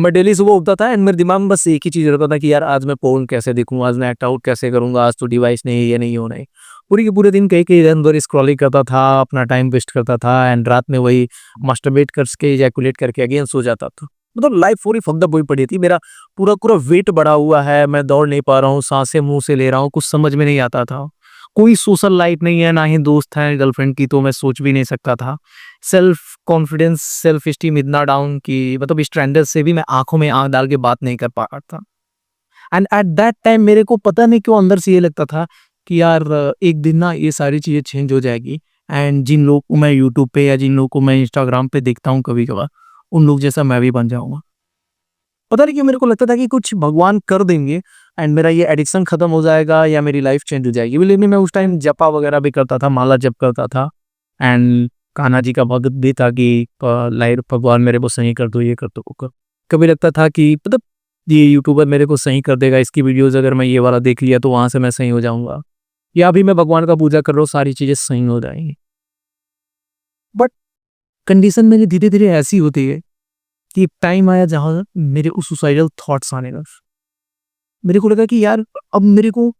मैं डेली सुबह उठता था एंड मेरे दिमाग में बस एक ही चीज़ रहता था कि यार आज मैं पोर्न कैसे दिखूँ, आज मैं एक्ट आउट कैसे करूँगा, आज तो डिवाइस नहीं, ये नहीं, वो नहीं। पूरे के पूरे दिन कई-कई इधर-उधर स्क्रॉलिंग करता था, अपना टाइम वेस्ट करता था एंड रात में वही मास्टरबेट करके इजैकुलेट करके अगेन सो जाता था। मतलब लाइफ पूरी फक्ड अप हुई पड़ी थी। मेरा पूरा वेट बढ़ा हुआ है, मैं दौड़ नहीं पा रहा हूँ, साँसें मुँह से ले रहा हूँ, कुछ समझ में नहीं आता था। कोई सोशल लाइफ नहीं है, ना ही दोस्त हैं गर्लफ्रेंड की, तो मैं सोच भी नहीं सकता था। सेल्फ कॉन्फिडेंस, सेल्फ एस्टीम इतना डाउन कि मतलब स्ट्रेंजर से भी मैं आँखों में आँख डाल के बात नहीं कर पा रहा था। एंड एट दैट टाइम मेरे को पता नहीं क्यों अंदर से ये लगता था कि यार एक दिन ना ये सारी चीज़ें चेंज हो जाएगी एंड जिन लोग को मैं यूट्यूब पे या जिन लोग को मैं इंस्टाग्राम पे देखता हूँ कभी-कभार, उन लोग जैसा मैं भी बन जाऊँगा। पता नहीं क्यों मेरे को लगता था कि कुछ भगवान कर देंगे एंड मेरा ये एडिक्शन खत्म हो जाएगा या मेरी लाइफ चेंज हो जाएगी। बिलीव मी, मैं उस टाइम जपा वगैरह भी करता था, माला जप करता था एंड कान्हा जी का भगत भी था कि लाइट भगवान मेरे को सही कर दो, ये कर दो, वो कर। कभी लगता था कि मतलब ये यूट्यूबर मेरे को सही कर देगा, इसकी वीडियोस अगर मैं ये वाला देख लिया तो वहां से मैं सही हो जाऊंगा, या अभी मैं भगवान का पूजा कर रहा हूँ सारी चीजें सही हो जाएंगी। बट कंडीशन मेरी धीरे धीरे ऐसी होती है कि एक टाइम आया जहां मेरे को सुसाइडल थॉट्स आने लगे। मेरे को लगा कि यार अब मेरे को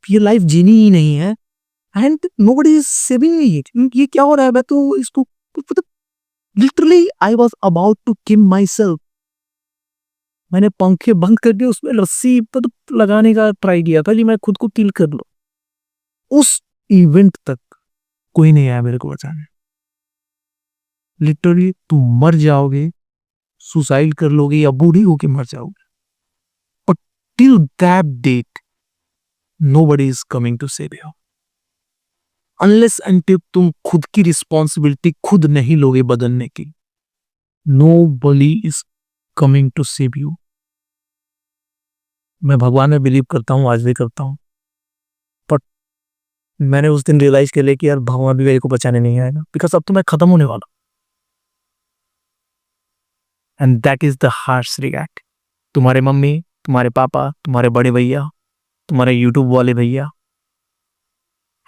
ये लाइफ जीनी ही नहीं है and nobody is saving me. ये क्या हो रहा है? मैं तो इसको मतलब literally I was about to kill myself. मैंने पंखे बंद करके उसमें रस्सी मतलब लगाने का ट्राई किया था कि मैं खुद को किल कर लूं। उस इवेंट तक कोई नहीं आया मेरे को बचाने। लिटरली तुम मर जाओगे, सुसाइड कर लोगे या बूढ़ी होके मर जाओगे, but till that date nobody is coming to save you unless until तुम खुद की रिस्पॉन्सिबिलिटी खुद नहीं लोगे बदलने की। Nobody is coming to save you. मैं भगवान में बिलीव करता हूँ, आज भी करता हूँ, बट मैंने उस दिन रियलाइज कर लिया कि यार भगवान भी मेरे को बचाने नहीं आएगा, बिकॉज अब तो मैं खत्म होने वाला। And that is the harsh react. तुम्हारे मम्मी, तुम्हारे पापा, तुम्हारे बड़े भैया, तुम्हारे यूट्यूब वाले भैया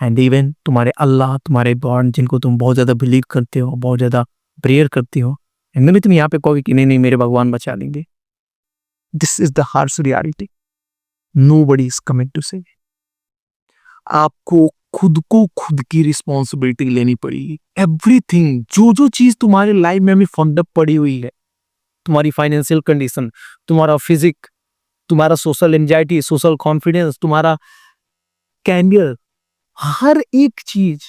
एंड इवन तुम्हारे अल्लाह, तुम्हारे गॉड जिनको तुम बहुत ज़्यादा बिलीव करते हो, बहुत ज़्यादा प्रेयर करती हो, एंड भी तुम यहाँ पे कहोगे कि नहीं नहीं मेरे भगवान बचा लेंगे। This is the harsh reality. Nobody is coming to save. आपको खुद को खुद की रिस्पॉन्सिबिलिटी लेनी पड़ेगी। एवरीथिंग, जो जो चीज तुम्हारे लाइफ में अभी फंड अप पड़ी हुई है, तुम्हारी फाइनेंशियल कंडीशन, तुम्हारा फिजिक, तुम्हारा सोशल एंजाइटी, सोशल कॉन्फिडेंस, तुम्हारा कैरियर, हर एक चीज,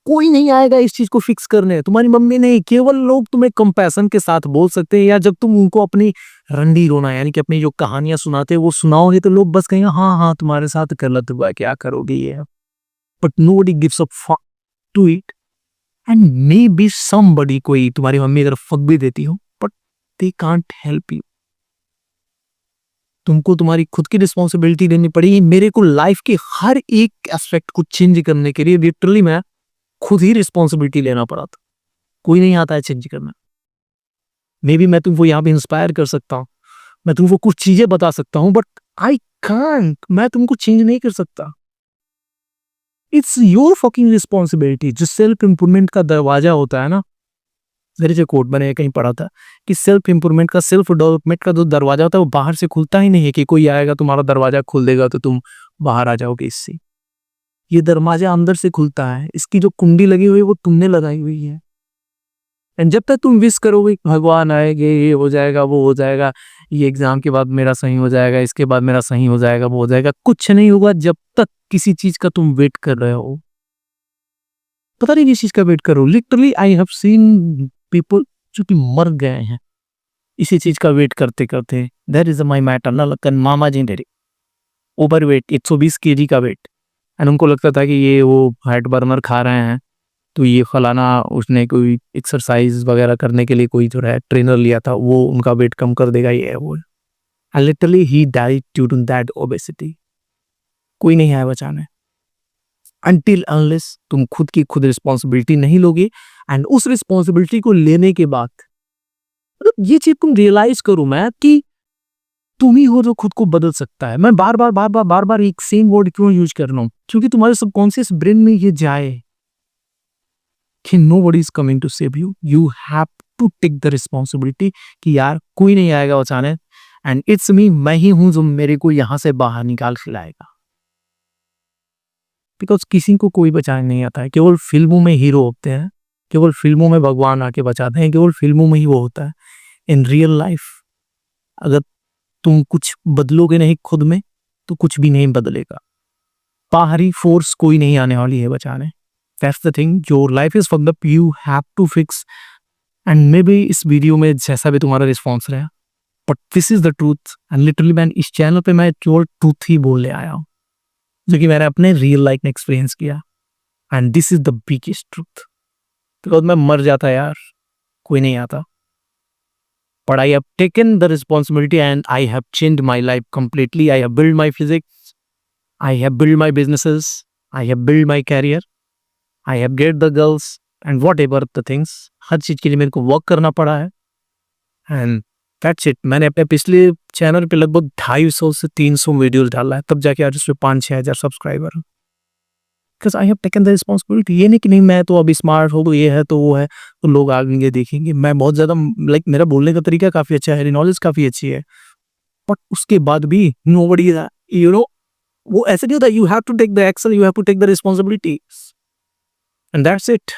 कोई नहीं आएगा इस चीज को फिक्स करने। तुम्हारी मम्मी नहीं, केवल लोग तुम्हें कंपैशन के साथ बोल सकते हैं, या जब तुम उनको अपनी रंडी रोना यानी कि अपनी जो कहानियां सुनाते हैं वो सुनाओगे तो लोग बस कहेंगे हाँ हाँ तुम्हारे साथ गलत हुआ, क्या करोगे ये। But nobody gives a fuck to it. And maybe somebody, कोई तुम्हारी मम्मी अगर फक भी देती हो, but they can't help you. तुमको तुम्हारी खुद की रिस्पॉन्सिबिलिटी लेनी पड़ेगी। मेरे को लाइफ के हर एक एस्पेक्ट को चेंज करने के लिए लिटरली मैं खुद ही रिस्पॉन्सिबिलिटी लेना पड़ा था। कोई नहीं आता है चेंज करना। मे बी मैं तुमको यहाँ पे इंस्पायर कर सकता हूँ, मैं तुमको कुछ चीजें बता सकता हूँ, बट आई कांट, मैं तुमको चेंज नहीं कर सकता। It's your fucking responsibility. जो सेल्फ इंप्रूवमेंट का दरवाजा होता है ना, मेरे जो कोट मैंने कहीं पढ़ा था कि सेल्फ इंप्रूवमेंट का, सेल्फ डेवलपमेंट का जो दरवाजा होता है वो बाहर से खुलता ही नहीं है कि कोई आएगा तुम्हारा दरवाजा खोल देगा तो तुम बाहर आ जाओगे इससे। ये दरवाजा अंदर से खुलता है। इसकी जो कुंडी लगी हुई है वो तुमने लगाई हुई है। एंड जब तक तुम विश करोगे भगवान आएंगे, ये हो जाएगा, वो हो जाएगा, ये एग्जाम के बाद मेरा सही हो जाएगा, इसके बाद मेरा सही हो जाएगा, वो हो जाएगा, कुछ नहीं होगा जब तक किसी चीज का तुम वेट कर रहे हो। पता नहीं किस चीज का वेट करो। Literally I have seen people जो कि मर गए हैं इसी चीज का वेट करते करते। दैट इज माई मैटरनल मामा जी मेरे ओवर वेट, 120 kg का वेट। एंड उनको लगता था कि ये वो फैट बर्नर खा रहे हैं तो ये फलाना, उसने कोई एक्सरसाइज वगैरह करने के लिए कोई जो है ट्रेनर लिया था, वो उनका वेट कम कर देगा, ये है वो। And literally he died due to that obesity. कोई नहीं आया बचाने अनटिल अनलेस तुम खुद की खुद रिस्पॉन्सिबिलिटी नहीं लोगे। एंड उस रिस्पॉन्सिबिलिटी को लेने के बाद मतलब ये चीज तुम रियलाइज करो मैं कि तुम ही हो जो खुद को बदल सकता है। मैं बार बार एक सेम वर्ड क्यों यूज कर रहा हूं? क्योंकि तुम्हारे सबकॉन्शियस ब्रेन में ये जाए कि nobody is coming to save you. You have to take the responsibility कि यार कोई नहीं आएगा बचाने, एंड इट्स मी, मैं ही हूं जो मेरे को यहाँ से बाहर निकाल के लाएगा। बिकॉज किसी को कोई बचाने नहीं आता है, केवल फिल्मों में हीरो होते हैं, केवल फिल्मों में भगवान आके बचाते हैं, केवल फिल्मों में ही वो होता है। इन रियल लाइफ अगर तुम कुछ बदलोगे नहीं खुद में तो कुछ भी नहीं बदलेगा। बाहरी फोर्स कोई नहीं आने वाली है बचाने। That's the thing, your life is fucked up, you have to fix. And maybe इस वीडियो में जैसा भी तुम्हारा रिस्पॉन्स रहा, but this is the truth. And literally मैं इस चैनल पे मैं केवल ट्रूथ ही बोलने आया हूँ, जो कि मैंने अपने रियल लाइफ में एक्सपीरियंस किया। And this is the biggest truth. Because मैं मर जाता यार, कोई नहीं आता, but I have taken the responsibility and I have changed my life completely. I have built my physics, I have built my businesses, I have built my career, I have get the girls and whatever the things. हर चीज के लिए मेरे को work करना पड़ा है। And that's it. मैंने अपने पिछले चैनल पे लगभग 250 से 300 वीडियोस डाला है, तब जाके आज उस पे 5-6 हज़ार subscriber. Because I have taken the responsibility. ये नहीं कि नहीं मैं तो अभी स्मार्ट हो, तो ये है तो वो है तो लोग आगे देखेंगे। मैं बहुत ज़्यादा लाइक मेरा बोलने का तरीका काफ़ी अच्छा है, नॉलेज काफ़ी अच्छी है, बट उसके बाद भी नोबडी यू नो वो ऐसे नहीं होता। You have to take the action, you have to take the responsibility, and that's it.